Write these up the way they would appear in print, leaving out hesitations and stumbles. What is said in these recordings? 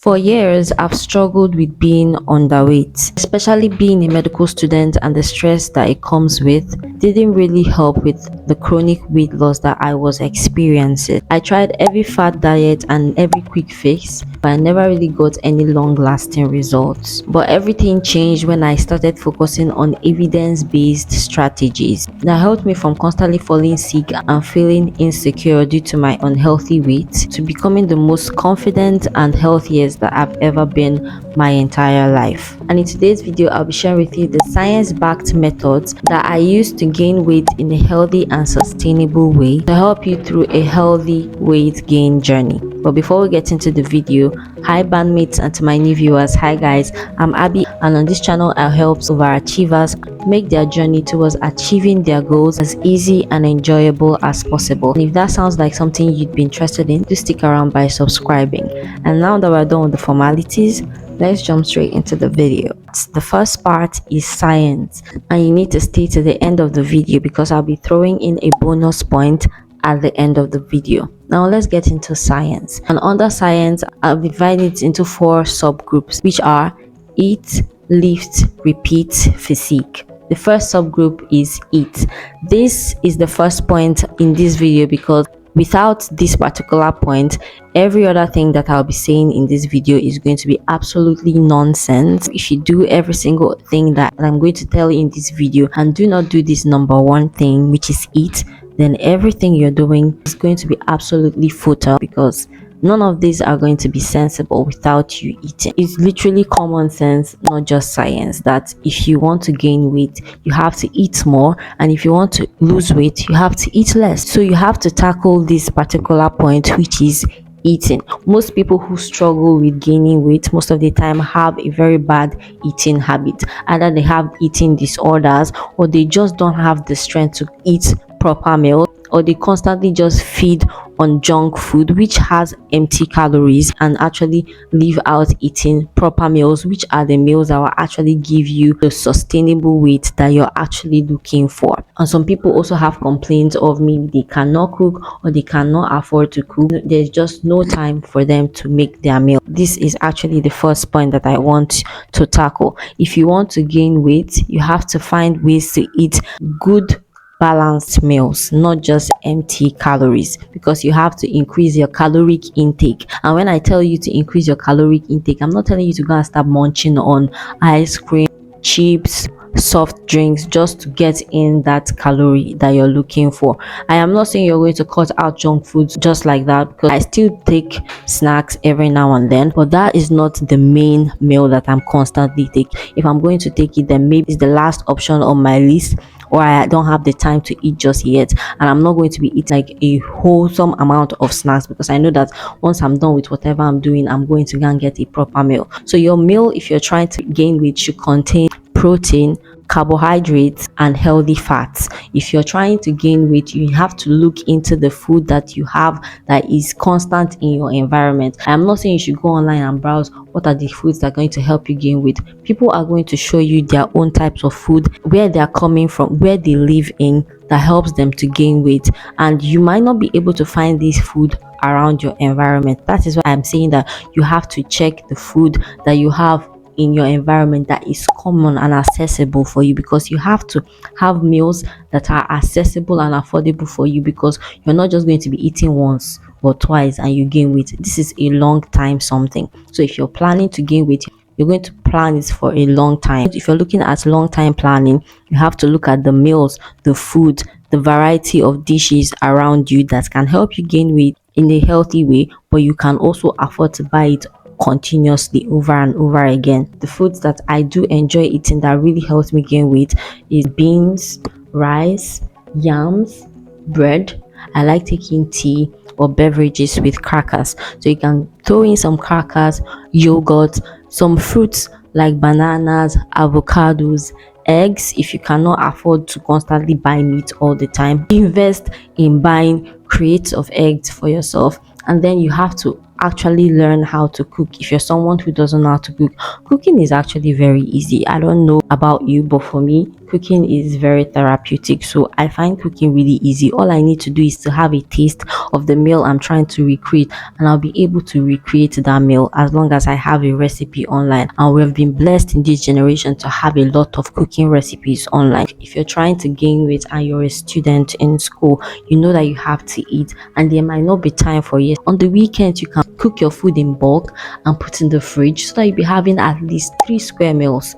For years, I've struggled with being underweight, especially being a medical student, and the stress that it comes with didn't really help with the chronic weight loss that I was experiencing. I tried every fat diet and every quick fix, but I never really got any long lasting results. But everything changed when I started focusing on evidence based strategies that helped me from constantly falling sick and feeling insecure due to my unhealthy weight to becoming the most confident and healthiest that I've ever been my entire life. And in today's video, I'll be sharing with you the science-backed methods that I use to gain weight in a healthy and sustainable way to help you through a healthy weight gain journey. But before we get into the video, hi bandmates, and to my new viewers, hi guys, I'm Abby, and on this channel I'll help overachievers make their journey towards achieving their goals as easy and enjoyable as possible. And if that sounds like something you'd be interested in, do stick around by subscribing. And now that we're done with the formalities, let's jump straight into the video. The first part is science, and you need to stay to the end of the video because I'll be throwing in a bonus point at the end of the video. Now let's get into science. And under science, I'll divide it into 4 subgroups, which are eat, lift, repeat, physique. The first subgroup is eat. This is the first point in this video because without this particular point, every other thing that I'll be saying in this video is going to be absolutely nonsense. If you do every single thing that I'm going to tell you in this video and do not do this number 1 thing, which is eat, then everything you're doing is going to be absolutely futile because none of these are going to be sensible without you eating. It's literally common sense, not just science, that if you want to gain weight, you have to eat more, and if you want to lose weight, you have to eat less. So you have to tackle this particular point, which is eating. Most people who struggle with gaining weight most of the time have a very bad eating habit. Either they have eating disorders, or they just don't have the strength to eat proper meals, or they constantly just feed on junk food which has empty calories and actually leave out eating proper meals, which are the meals that will actually give you the sustainable weight that you're actually looking for. And some people also have complaints of maybe they cannot cook or they cannot afford to cook. There's just no time for them to make their meal. This is actually the first point that I want to tackle. If you want to gain weight, you have to find ways to eat good balanced meals, not just empty calories, because you have to increase your caloric intake. And when I tell you to increase your caloric intake, I'm not telling you to go and start munching on ice cream, chips, soft drinks just to get in that calorie that you're looking for. I am not saying you're going to cut out junk foods just like that, because I still take snacks every now and then, but that is not the main meal that I'm constantly taking. If I'm going to take it, then maybe it's the last option on my list, or I don't have the time to eat just yet, and I'm not going to be eating like a wholesome amount of snacks because I know that once I'm done with whatever I'm doing, I'm going to go and get a proper meal. So your meal, if you're trying to gain weight, should contain protein, carbohydrates, and healthy fats. If you're trying to gain weight, you have to look into the food that you have that is constant in your environment. I'm not saying you should go online and browse what are the foods that are going to help you gain weight. People are going to show you their own types of food, where they're coming from, where they live in, that helps them to gain weight, and you might not be able to find this food around your environment. That is why I'm saying that you have to check the food that you have in your environment that is common and accessible for you, because you have to have meals that are accessible and affordable for you, because you're not just going to be eating once or twice and you gain weight. This is a long time something. So if you're planning to gain weight, you're going to plan it for a long time. If you're looking at long time planning, you have to look at the meals, the food, the variety of dishes around you that can help you gain weight in a healthy way, but you can also afford to buy it continuously over and over again. The foods that I do enjoy eating that really helps me gain weight is beans, rice, yams, bread. I like taking tea or beverages with crackers, so you can throw in some crackers, yogurt, some fruits like bananas, avocados, eggs. If you cannot afford to constantly buy meat all the time, invest in buying crates of eggs for yourself. And then you have to actually learn how to cook. If you're someone who doesn't know how to cook, cooking is actually very easy. I don't know about you, but for me, cooking is very therapeutic. So I find cooking really easy. All I need to do is to have a taste of the meal I'm trying to recreate, and I'll be able to recreate that meal as long as I have a recipe online. And we have been blessed in this generation to have a lot of cooking recipes online. If you're trying to gain weight and you're a student in school, you know that you have to eat, and there might not be time for you. On the weekends, you can cook your food in bulk and put in the fridge so that you'll be having at least 3 square meals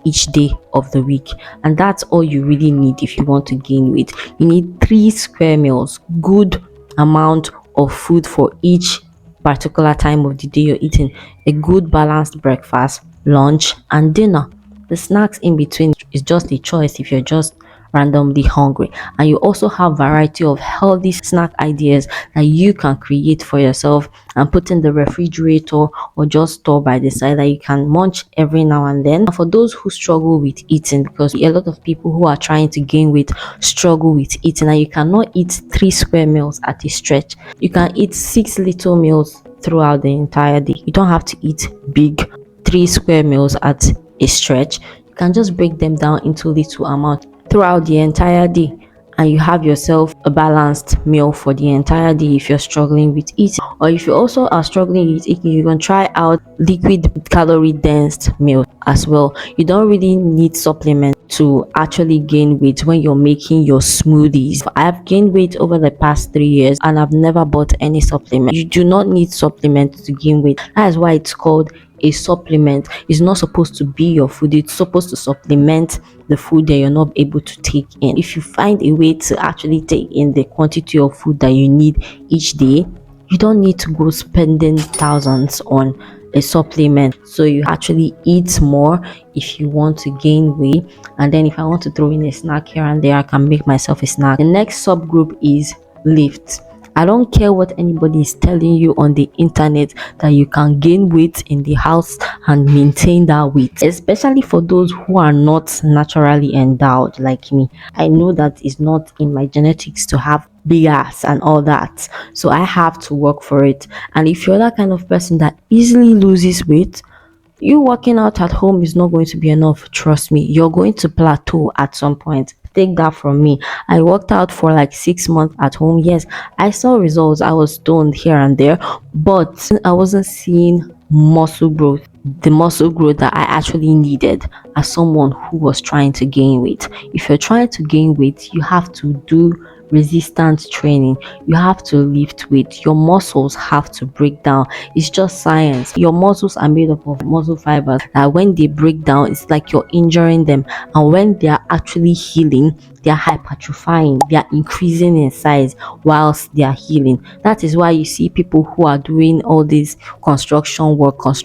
each day of the week. And that's all you really need if you want to gain weight. You need 3 square meals, good amount of food for each particular time of the day you're eating, a good balanced breakfast, lunch, and dinner. The snacks in between is just a choice if you're just randomly hungry. And you also have variety of healthy snack ideas that you can create for yourself and put in the refrigerator or just store by the side that you can munch every now and then. And for those who struggle with eating, because a lot of people who are trying to gain weight struggle with eating, and you cannot eat 3 square meals at a stretch. You can eat 6 little meals throughout the entire day. You don't have to eat big 3 square meals at a stretch. You can just break them down into little amounts throughout the entire day, and you have yourself a balanced meal for the entire day if you're struggling with eating. Or if you also are struggling with eating, you can try out liquid calorie dense meal as well. You don't really need supplements to actually gain weight when you're making your smoothies. I've gained weight over the past 3 years and I've never bought any supplement. You do not need supplements to gain weight. That is why it's called a supplement. Is not supposed to be your food. It's supposed to supplement the food that you're not able to take in. If you find a way to actually take in the quantity of food that you need each day, you don't need to go spending thousands on a supplement. So you actually eat more if you want to gain weight. And then if I want to throw in a snack here and there, I can make myself a snack. The next subgroup is lift. I don't care what anybody is telling you on the internet that you can gain weight in the house and maintain that weight, especially for those who are not naturally endowed like me. I know that it's not in my genetics to have big ass and all that, so I have to work for it. And if you're that kind of person that easily loses weight, you working out at home is not going to be enough. Trust me, you're going to plateau at some point. Take that from me. I worked out for like 6 months at home. Yes, I saw results. I was stoned here and there, but I wasn't seeing muscle growth, the muscle growth that I actually needed as someone who was trying to gain weight. If you're trying to gain weight, you have to do resistance training. You have to lift weight. Your muscles have to break down. It's just science. Your muscles are made up of muscle fibers that when they break down, it's like you're injuring them, and when they are actually healing, they are hypertrophying, they are increasing in size whilst they are healing. That is why you see people who are doing all this construction workers.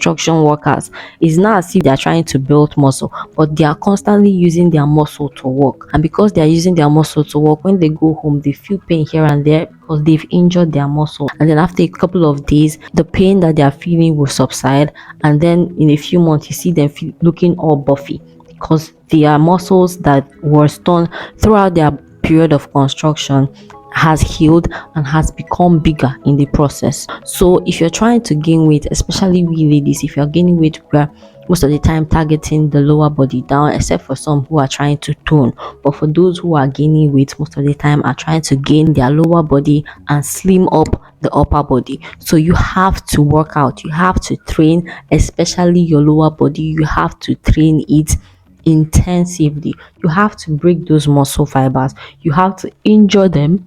It's not as if they are trying to build muscle, but they are constantly using their muscle to work. And because they are using their muscle to work, when they go home, they feel pain here and there because they've injured their muscle. And then after a couple of days, the pain that they are feeling will subside, and then in a few months, you see them looking all buffy because their muscles that were torn throughout their period of construction has healed and has become bigger in the process. So if you're trying to gain weight, especially we ladies, if you're gaining weight, we're most of the time targeting the lower body down, except for some who are trying to tone. But for those who are gaining weight, most of the time are trying to gain their lower body and slim up the upper body. So you have to work out, you have to train, especially your lower body. You have to train it intensively. You have to break those muscle fibers, you have to injure them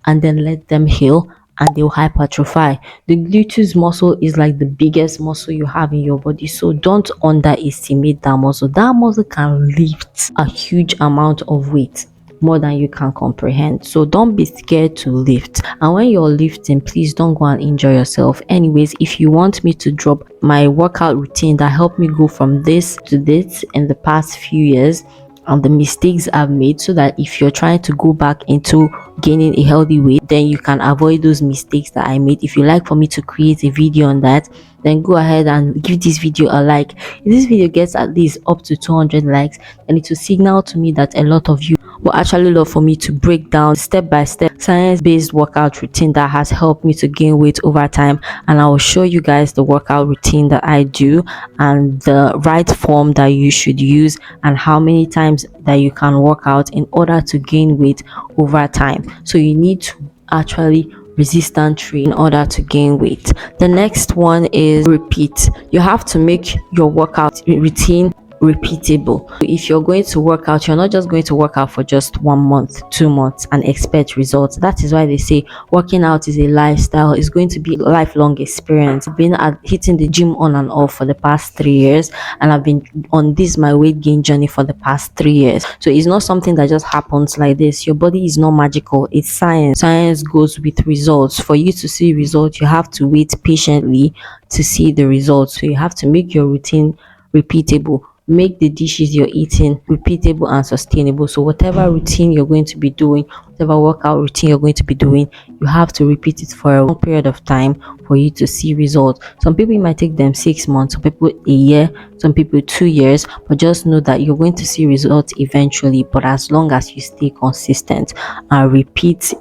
and then let them heal, and they'll hypertrophy. The gluteus muscle is like the biggest muscle you have in your body, so don't underestimate that muscle. That muscle can lift a huge amount of weight, more than you can comprehend. So don't be scared to lift. And when you're lifting, please don't go and injure yourself. Anyways, if you want me to drop my workout routine that helped me go from this to this in the past few years and the mistakes I've made, so that if you're trying to go back into gaining a healthy weight, then you can avoid those mistakes that I made. If you like for me to create a video on that, then go ahead and give this video a like. If this video gets at least up to 200 likes, then it will signal to me that a lot of you will actually love for me to break down step by step science-based workout routine that has helped me to gain weight over time. And I will show you guys the workout routine that I do and the right form that you should use and how many times that you can work out in order to gain weight over time. So you need to actually resistant training in order to gain weight. The next one is repeat. You have to make your workout routine repeatable. If you're going to work out, you're not just going to work out for just 1 month, 2 months and expect results. That is why they say working out is a lifestyle. It's going to be a lifelong experience. I've been hitting the gym on and off for the past 3 years, and I've been on this my weight gain journey for the past 3 years. So it's not something that just happens like this. Your body is not magical. It's science. Science goes with results. For you to see results, you have to wait patiently to see the results. So you have to make your routine repeatable. Make the dishes you're eating repeatable and sustainable. So whatever routine you're going to be doing, whatever workout routine you're going to be doing, you have to repeat it for a long period of time for you to see results. Some people, it might take them 6 months, some people a year, some people 2 years, but just know that you're going to see results eventually. But as long as you stay consistent and repeat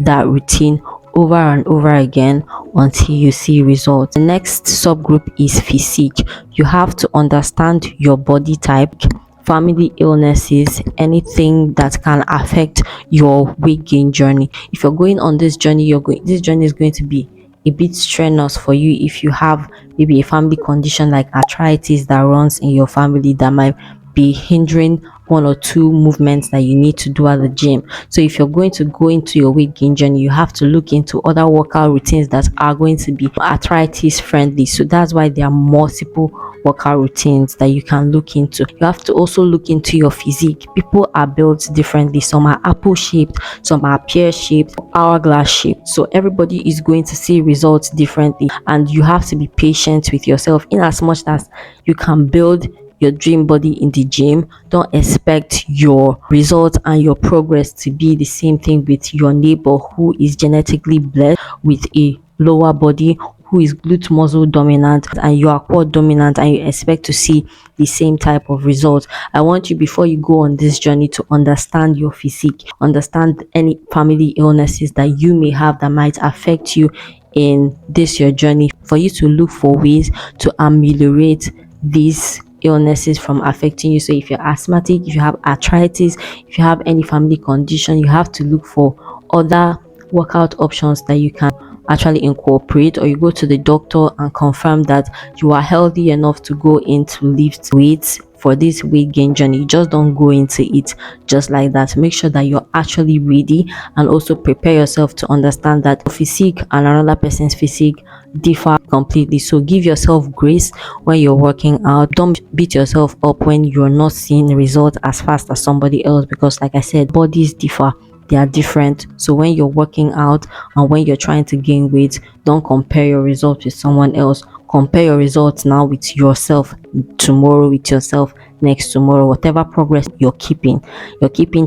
that routine over and over again until you see results. The next subgroup is physique. You have to understand your body type, family illnesses, anything that can affect your weight gain journey. If you're going on this journey, this journey is going to be a bit strenuous for you if you have maybe a family condition like arthritis that runs in your family that might be hindering one or two movements that you need to do at the gym. So if you're going to go into your weight gain journey, you have to look into other workout routines that are going to be arthritis friendly. So that's why there are multiple workout routines that you can look into. You have to also look into your physique. People are built differently. Some are apple shaped, some are pear shaped, hourglass shaped. So everybody is going to see results differently, and you have to be patient with yourself. In as much as you can build your dream body in the gym, don't expect your results and your progress to be the same thing with your neighbor who is genetically blessed with a lower body, who is glute muscle dominant and you are quad dominant, and you expect to see the same type of results. I want you, before you go on this journey, to understand your physique, understand any family illnesses that you may have that might affect you in this your journey, for you to look for ways to ameliorate these illnesses from affecting you. So if you're asthmatic, if you have arthritis, if you have any family condition, you have to look for other workout options that you can actually incorporate, or you go to the doctor and confirm that you are healthy enough to go into lift weights for this weight gain journey. You just don't go into it just like that. Make sure that you're actually ready, and also prepare yourself to understand that physique and another person's physique differ completely. So give yourself grace when you're working out. Don't beat yourself up when you're not seeing results as fast as somebody else, because like I said, bodies differ, they are different. So when you're working out and when you're trying to gain weight, don't compare your results with someone else. Compare your results now with yourself, tomorrow with yourself, next tomorrow. Whatever progress you're keeping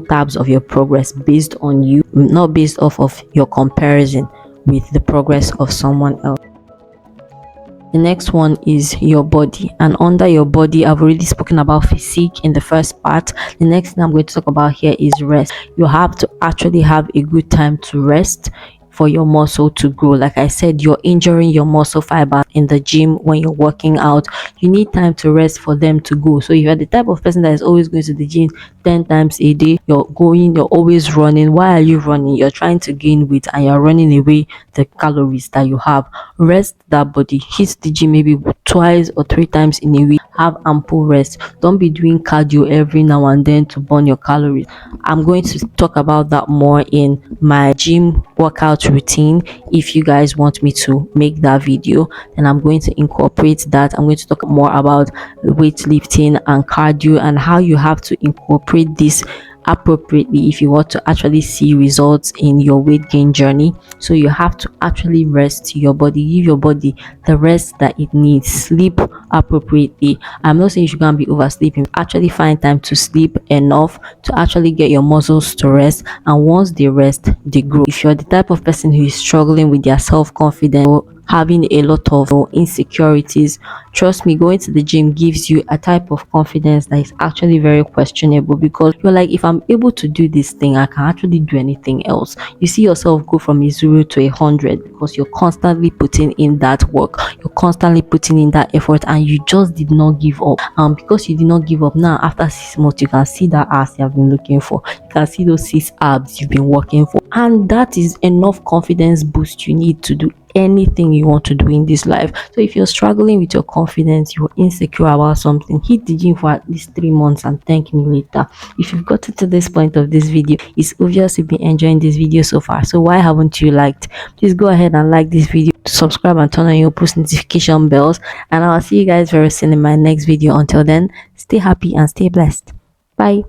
tabs of your progress based on you, not based off of your comparison with the progress of someone else. The next one is your body, and under your body, I've already spoken about physique in the first part. The next thing I'm going to talk about here is rest. You have to actually have a good time to rest for your muscle to grow. Like I said, you're injuring your muscle fiber in the gym when you're working out. You need time to rest for them to go. So if you're the type of person that is always going to the gym 10 times a day, you're always running. Why are you running? You're trying to gain weight and you're running away the calories that you have. Rest that body. Hit the gym maybe twice or 3 times in a week. Have ample rest. Don't be doing cardio every now and then to burn your calories. I'm going to talk about that more in my gym workout routine. If you guys want me to make that video, then I'm going to incorporate that. I'm going to talk more about weightlifting and cardio and how you have to incorporate this appropriately if you want to actually see results in your weight gain journey. So you have to actually rest your body, give your body the rest that it needs, sleep appropriately. I'm not saying you should go and be oversleeping. Actually find time to sleep enough to actually get your muscles to rest, and once they rest, they grow. If you're the type of person who is struggling with their self-confidence or having a lot of insecurities, trust me, going to the gym gives you a type of confidence that is actually very questionable, because you're like, if I'm able to do this thing, I can actually do anything else. You see yourself go from a 0 to 100 because you're constantly putting in that work, you're constantly putting in that effort, and you just did not give up. And because you did not give up, now after 6 months you can see that ass you have been looking for, you can see those 6 abs you've been working for, and that is enough confidence boost you need to do anything you want to do in this life. So if you're struggling with your confidence, you're insecure about something, hit the gym for at least 3 months and thank me later. If you've gotten to this point of this video, it's obvious you've been enjoying this video so far. So why haven't you liked? Please go ahead and like this video, subscribe and turn on your post notification bells, and I'll see you guys very soon in my next video. Until then, stay happy and stay blessed. Bye.